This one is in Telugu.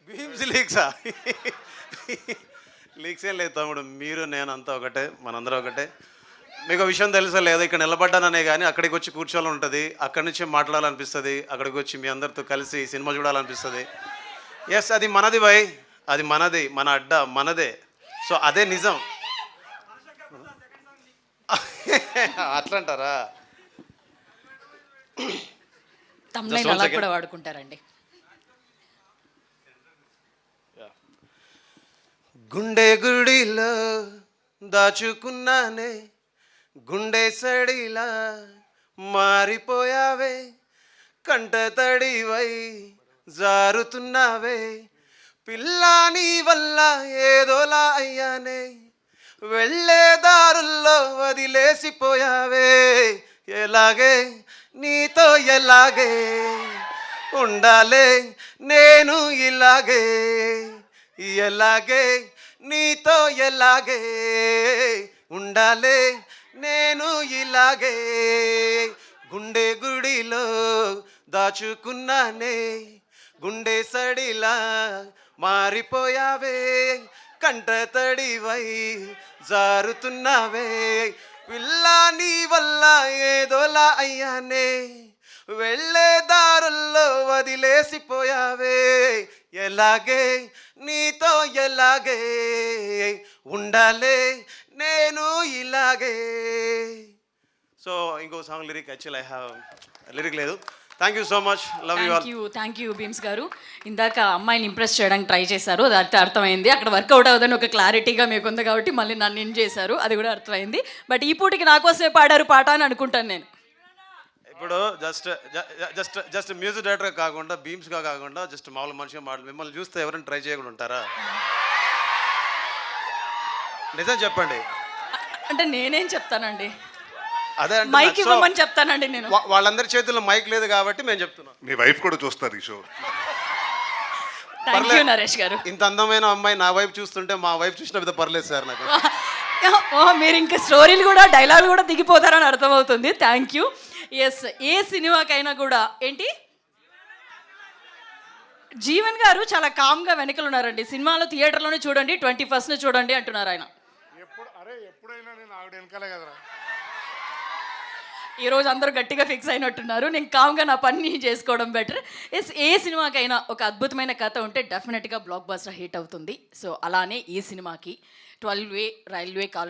భీమ్స్ లీక్సా? లీక్స్ ఏం లేదు తమ్ముడు, మీరు నేను అంతా ఒకటే, మనందరం ఒకటే. మీకు విషయం తెలుసా లేదా, ఇక్కడ నిలబడ్డాననే కానీ అక్కడికి వచ్చి కూర్చోవాలని ఉంటుంది, అక్కడి నుంచి మాట్లాడాలనిపిస్తుంది, అక్కడికి వచ్చి మీ అందరితో కలిసి సినిమా చూడాలనిపిస్తుంది. ఎస్, అది మనది భయ్, అది మనది, మన అడ్డ మనదే. సో అదే నిజం. అట్లా అంటారా? తమ్ముళ్ళు అలా కూడా వాడుకుంటారండి. గుండె గుడిలో దాచుకున్నానే, గుండె సడిలా మారిపోయావే, కంట తడివై జారుతున్నావే, పిల్లాని వల్ల ఏదోలా అయ్యానే, వెళ్ళే దారుల్లో వదిలేసిపోయావే, ఎలాగే నీతో ఎలాగే ఉండాలే నేను ఇలాగే, ఎలాగే నీతో ఎలాగే ఉండాలే నేను ఇలాగే, గుండె గుడిలో దాచుకున్నానే, గుండె సడిలా మారిపోయావే, కంట తడివై జారుతున్నావే, పిల్లా నీ వల్ల ఏదోలా అయ్యానే, వెళ్ళే దారుల్లో వదిలేసిపోయావే, ఎలాగే నీతో ఎలాగే ఉండాలే నేను ఇలాగే. సో ఇంకో song lyric, actual I have lyric లేదు. Thank you so much, love you all. Thank you Bheems garu. ఇందాక అమ్మాయిని ఇంప్రెస్ చేయడానికి ట్రై చేశారు, అది అర్థమైంది. అక్కడ వర్కౌట్ అవుదని ఒక క్లారిటీగా మీకు ఉంది కాబట్టి మళ్ళీ నన్ను ఇన్ చేశారు, అది కూడా అర్థమైంది. బట్ ఈ పూటకి నా కోసమే పాడారు పాట అని అనుకుంటాను నేను. ఇప్పుడు జస్ట్ మ్యూజిక్ డైరెక్టర్ కాకుండా, బీమ్స్గా కాకుండా, జస్ట్ మామూలు మనిషిగా మిమ్మల్ని చూస్తే ఎవరైనా ట్రై చేయకుండా ఉంటారా? నిజం చెప్పండి. అంటే నేనేం చెప్తానండి, అదే మైక్ ఇవ్వమని చెప్తానండి నేను. వాళ్ళందరి చేతుల్లో మైక్ లేదు కాబట్టి మేము చెప్తున్నాం. మీ వైఫ్ కూడా చూస్తారు ఈ షో. థ్యాంక్ యూ నరేష్ గారు. ఇంత అందమైన అమ్మాయి నా వైపు చూస్తుంటే మా వైపు చూసిన విధ పర్లేదు సార్ నాకు. మీరు ఇంకా స్టోరీలు కూడా డైలాగులు కూడా దిగిపోతారని అర్థమవుతుంది. Thank you. ఎస్, ఏ సినిమాకైనా కూడా ఏంటి, జీవన్ గారు చాలా కామ్గా వెనకలు ఉన్నారండి. సినిమాలో థియేటర్లోనే చూడండి, 21st చూడండి అంటున్నారు ఆయన. ఎప్పుడైనా నేను ఆవిడ వెనకాలే కదరా. ఈరోజు అందరూ గట్టిగా ఫిక్స్ అయినట్టున్నారు, నేను కామ్గా నా పని చేసుకోవడం బెటర్. ఎస్, ఏ సినిమాకైనా ఒక అద్భుతమైన కథ ఉంటే డెఫినెట్గా బ్లాక్ బస్టర్ హిట్ అవుతుంది. సో అలానే ఈ సినిమాకి 12A రైల్వే కాలనీ